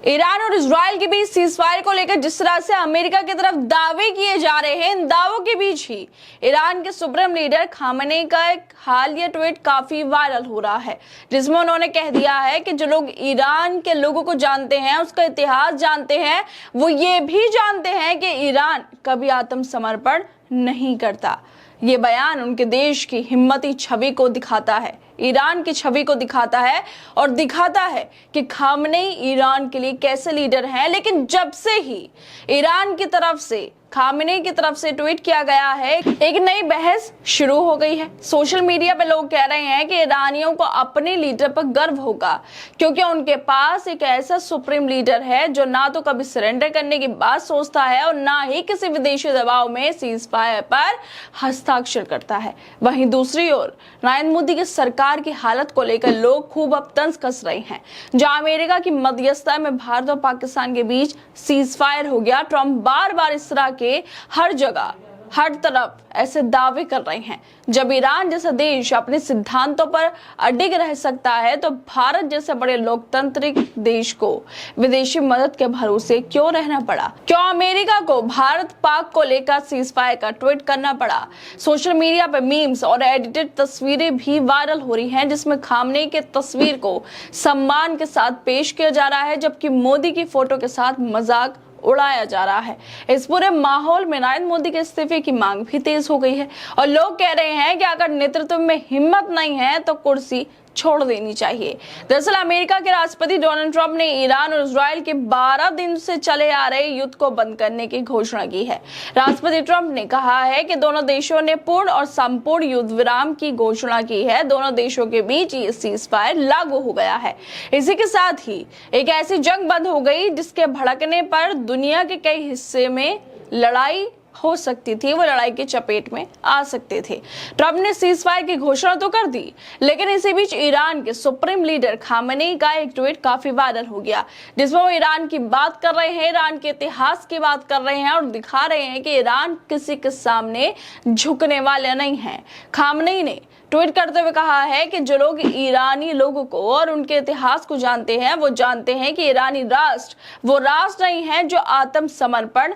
Iran और Israel के बीच ceasefire को लेकर जिस तरह से अमेरिका की तरफ दावे किए जा रहे हैं, इन दावों के बीच ही ईरान के सुप्रीम लीडर खामेनेई का एक हालिया ट्वीट काफी वायरल हो रहा है, जिसमें उन्होंने कह दिया है कि जो लोग ईरान के लोगों को जानते हैं, उसका इतिहास जानते हैं, वो ये भी जानते हैं कि ईरान कभी आत्मसमर्पण नहीं करता। ये बयान उनके देश की हिम्मती छवि को दिखाता है, ईरान की छवि को दिखाता है और दिखाता है कि खामेनेई ईरान के लिए कैसे लीडर हैं। लेकिन जब से ही ईरान की तरफ से खामेनेई की तरफ से ट्वीट किया गया है, एक नई बहस शुरू हो गई है। सोशल मीडिया पे लोग कह रहे हैं कि ईरानियों को अपने लीडर पर गर्व होगा, क्योंकि उनके पास एक ऐसा सुप्रीम लीडर है जो ना तो कभी सरेंडर करने की बात सोचता है और ना ही किसी विदेशी दबाव में सीजफायर पर हस्ताक्षर करता है। वहीं दूसरी ओर नरेंद्र मोदी की सरकार की हालत को लेकर लोग खूब अब तंज कस रहे हैं। जहां अमेरिका की मध्यस्थता में भारत और पाकिस्तान के बीच सीजफायर हो गया, ट्रंप बार बार इस तरह के हर जगह हर तरफ ऐसे दावे कर रहे हैं। जब ईरान जैसा देश अपने सिद्धांतों पर अडिग रह सकता है, तो भारत जैसे बड़े लोकतांत्रिक देश को विदेशी मदद के भरोसे क्यों रहना पड़ा? क्यों अमेरिका को भारत पाक को लेकर सीजफायर का ट्वीट करना पड़ा? सोशल मीडिया पर मीम्स और एडिटेड तस्वीरें भी वायरल हो रही हैं, जिसमें खामेनेई के तस्वीर को सम्मान के साथ पेश किया जा रहा है, जबकि मोदी की फोटो के साथ मजाक उड़ाया जा रहा है। इस पूरे माहौल में नरेंद्र मोदी के इस्तीफे की मांग भी तेज हो गई है और लोग कह रहे हैं कि अगर नेतृत्व में हिम्मत नहीं है तो कुर्सी छोड़ देनी चाहिए। दरअसल अमेरिका के राष्ट्रपति डोनाल्ड ट्रंप ने ईरान और इजराइल के 12 दिन से चले आ रहे युद्ध को बंद करने की घोषणा की है। राष्ट्रपति ट्रंप ने कहा है कि दोनों देशों ने पूर्ण और संपूर्ण युद्ध विराम की घोषणा की है। दोनों देशों के बीच ये सीजफायर लागू हो गया है। इसी के साथ ही एक ऐसी जंग बंद हो गई जिसके भड़कने पर दुनिया के कई हिस्से में लड़ाई हो सकती थी, वो लड़ाई की चपेट में आ सकते थे। ट्रंप ने सीजफायर की घोषणा तो कर दी, लेकिन इसी बीच ईरान के सुप्रीम लीडर खामेनेई का एक ट्वीट काफी वायरल हो गया, जिसमें वो ईरान की बात कर रहे हैं, ईरान के इतिहास की बात कर रहे हैं और दिखा रहे हैं कि ईरान किसी के सामने झुकने वाले नहीं है। खामेनेई ने ट्वीट करते हुए कहा है कि जो लोग ईरानी लोगों को और उनके इतिहास को जानते हैं, वो जानते हैं कि ईरानी राष्ट्र वो राष्ट्र नहीं है जो आत्मसमर्पण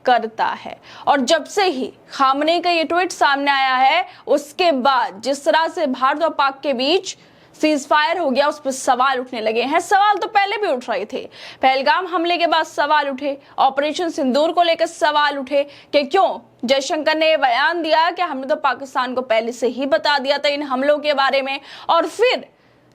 करता है। और जब से ही खामेनेई का ये ट्वीट सामने आया है, उसके बाद जिस तरह से भारत और पाक के बीच सीजफायर हो गया, उस पर सवाल उठने लगे हैं। सवाल तो पहले भी उठ रहे थे, पहलगाम हमले के बाद सवाल उठे, ऑपरेशन सिंदूर को लेकर सवाल उठे कि क्यों जयशंकर ने बयान दिया कि हमने तो पाकिस्तान को पहले से ही बता दिया था इन हमलों के बारे में। और फिर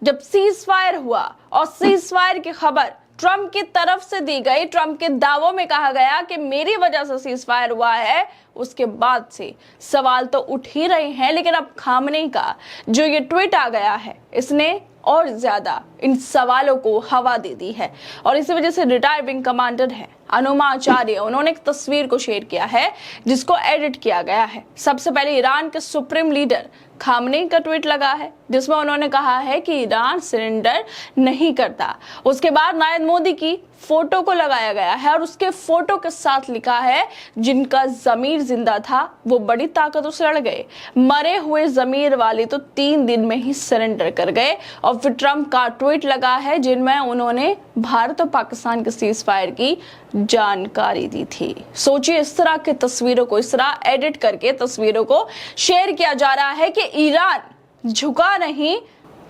जब सीजफायर हुआ और सीजफायर की खबर ट्रंप की तरफ से दी गई, ट्रंप के दावों में कहा गया कि मेरी वजह से सीजफायर हुआ है, उसके बाद से सवाल तो उठ ही रहे हैं। लेकिन अब खामेनेई का जो ये ट्वीट आ गया है, इसने और ज्यादा इन सवालों को हवा दे दी है। और इसी वजह से रिटायर्ड विंग कमांडर है अनुमा आचार्य, उन्होंने एक तस्वीर को शेयर किया है जिसको एडिट किया गया है। सबसे पहले ईरान के सुप्रीम लीडर खामेनेई का ट्वीट लगा है, जिसमें उन्होंने कहा है कि ईरान सरेंडर नहीं करता। उसके बाद नरेंद्र मोदी की फोटो को लगाया गया है और उसके फोटो के साथ लिखा है, जिनका जमीर जिंदा था वो बड़ी ताकतों से लड़ गए, मरे हुए जमीर वाले तो 3 दिन में ही सरेंडर कर गए। और फिर ट्रंप का ट्वीट लगा है, जिनमें उन्होंने भारत और पाकिस्तान के सीजफायर की जानकारी दी थी। सोचिए, इस तरह की तस्वीरों को इस तरह एडिट करके तस्वीरों को शेयर किया जा रहा है कि ईरान झुका नहीं,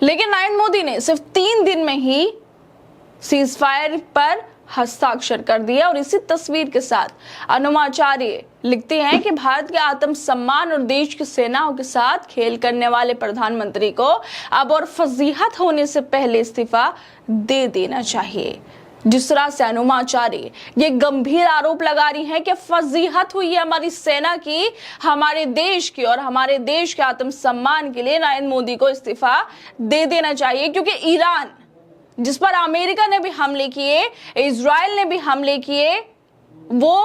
लेकिन नरेंद्र मोदी ने सिर्फ 3 दिन में ही सीजफायर पर हस्ताक्षर कर दिया। और इसी तस्वीर के साथ अनुमाचार्य लिखते हैं कि भारत के आत्मसम्मान और देश की सेनाओं के साथ खेल करने वाले प्रधानमंत्री को अब और फजीहत होने से पहले इस्तीफा दे देना चाहिए। जिस तरह से अनुमाचार्य ये गंभीर आरोप लगा रही हैं कि फजीहत हुई है हमारी सेना की, हमारे देश की और हमारे देश के आत्मसम्मान के लिए नरेंद्र मोदी को इस्तीफा दे देना चाहिए। क्योंकि ईरान जिस पर अमेरिका ने भी हमले किए, इजराइल ने भी हमले किए, वो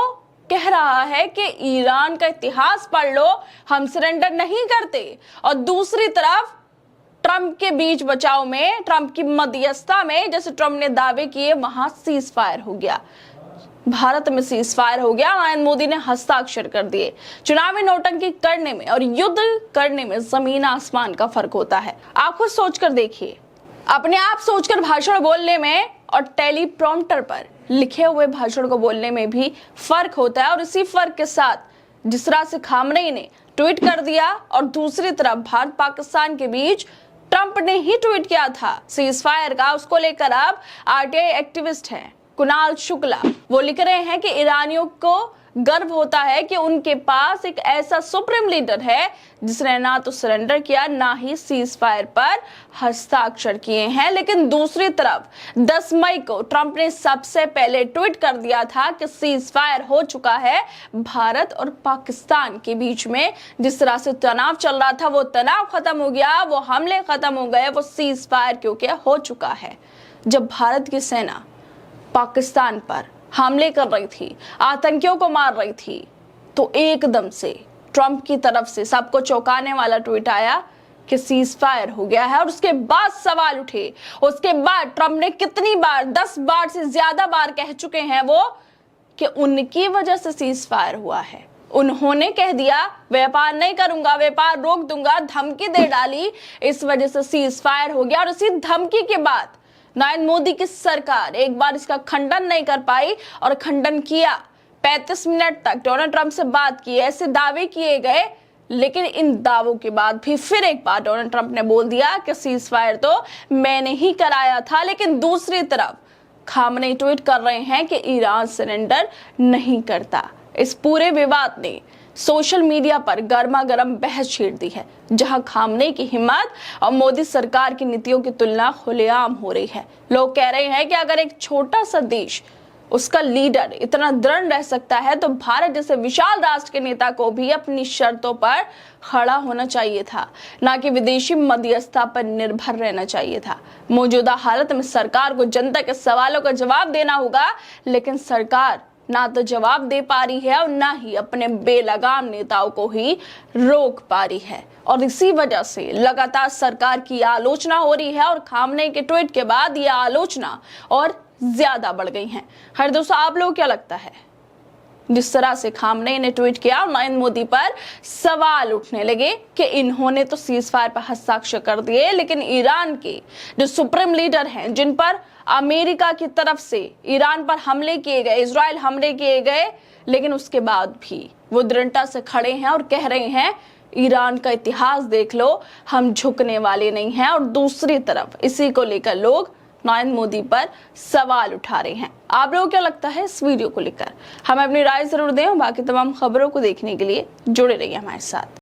कह रहा है कि ईरान का इतिहास पढ़ लो, हम सरेंडर नहीं करते। और दूसरी तरफ ट्रंप के बीच बचाव में, ट्रंप की मध्यस्थता में, जैसे ट्रंप ने दावे किए, वहां सीजफायर हो गया, भारत में सीजफायर हो गया, नरेंद्र मोदी ने हस्ताक्षर कर दिए। चुनावी नौटंकी करने में और युद्ध करने में जमीन आसमान का फर्क होता है। आप खुद सोचकर देखिए, अपने आप सोचकर भाषण बोलने में और टेलीप्रॉम्प्टर पर लिखे हुए भाषण को बोलने में भी फर्क होता है। और इसी फर्क के साथ जिस तरह से खामनेई ने ट्वीट कर दिया और दूसरी तरफ भारत पाकिस्तान के बीच ट्रंप ने ही ट्वीट किया था सीज फायर का, उसको लेकर अब आरटीआई एक्टिविस्ट हैं कुणाल शुक्ला, वो लिख रहे हैं कि ईरानियों को गर्व होता है कि उनके पास एक ऐसा सुप्रीम लीडर है जिसने ना तो सरेंडर किया ना ही सीज फायर पर हस्ताक्षर किए हैं। लेकिन दूसरी तरफ 10 मई को ट्रंप ने सबसे पहले ट्वीट कर दिया था कि सीज फायर हो चुका है भारत और पाकिस्तान के बीच में। जिस तरह से तनाव चल रहा था वो तनाव खत्म हो गया, वो हमले खत्म हो गए, वो सीज फायर क्योंकि हो चुका है। जब भारत की सेना पाकिस्तान पर हमले कर रही थी, आतंकियों को मार रही थी, तो एकदम से ट्रंप की तरफ से सबको चौंकाने वाला ट्वीट आया कि सीज फायर हो गया है। और उसके बाद सवाल उठे, उसके बाद ट्रंप ने कितनी बार, 10 बार से ज्यादा बार कह चुके हैं वो कि उनकी वजह से सीज फायर हुआ है। उन्होंने कह दिया व्यापार नहीं करूंगा, व्यापार रोक दूंगा, धमकी दे डाली, इस वजह से सीज फायर हो गया। और इसी धमकी के बाद नरेंद्र मोदी की सरकार एक बार इसका खंडन नहीं कर पाई और खंडन किया। 35 मिनट तक डोनाल्ड ट्रंप से बात की, ऐसे दावे किए गए, लेकिन इन दावों के बाद भी फिर एक बार डोनाल्ड ट्रंप ने बोल दिया कि सीज फायर तो मैंने ही कराया था। लेकिन दूसरी तरफ खामनेई ट्वीट कर रहे हैं कि ईरान सरेंडर नहीं करता। इस पूरे विवाद ने सोशल मीडिया पर गर्मा गर्म बहस छेड़ दी है, जहां खामनेई की हिम्मत और मोदी सरकार की नीतियों की तुलना खुलेआम हो रही है। लोग कह रहे हैं कि अगर एक छोटा सा देश, उसका लीडर इतना दृढ़ रह सकता है तो भारत जैसे विशाल राष्ट्र के नेता को भी अपनी शर्तों पर खड़ा होना चाहिए था, ना कि विदेशी मध्यस्थता पर निर्भर रहना चाहिए था। मौजूदा हालत में सरकार को जनता के सवालों का जवाब देना होगा, लेकिन सरकार ना तो जवाब दे पा रही है और ना ही अपने बेलगाम नेताओं को ही रोक पा रही है। और इसी वजह से लगातार सरकार की आलोचना हो रही है और खामनेई के ट्वीट के बाद यह आलोचना और ज्यादा बढ़ गई है। हर दोस्तों, आप लोगों को क्या लगता है? जिस तरह से खामनेई ने ट्वीट किया और नरेंद्र मोदी पर सवाल उठने लगे कि इन्होंने तो सीज फायर पर हस्ताक्षर कर दिए, लेकिन ईरान के जो सुप्रीम लीडर हैं, जिन पर अमेरिका की तरफ से ईरान पर हमले किए गए, इजराइल हमले किए गए, लेकिन उसके बाद भी वो दृढ़ता से खड़े हैं और कह रहे हैं ईरान का इतिहास देख लो, हम झुकने वाले नहीं हैं। और दूसरी तरफ इसी को लेकर लोग नरेंद्र मोदी पर सवाल उठा रहे हैं। आप लोगों को क्या लगता है इस वीडियो को लेकर? हमें अपनी राय जरूर दें और बाकी तमाम खबरों को देखने के लिए जुड़े रहिए हमारे साथ।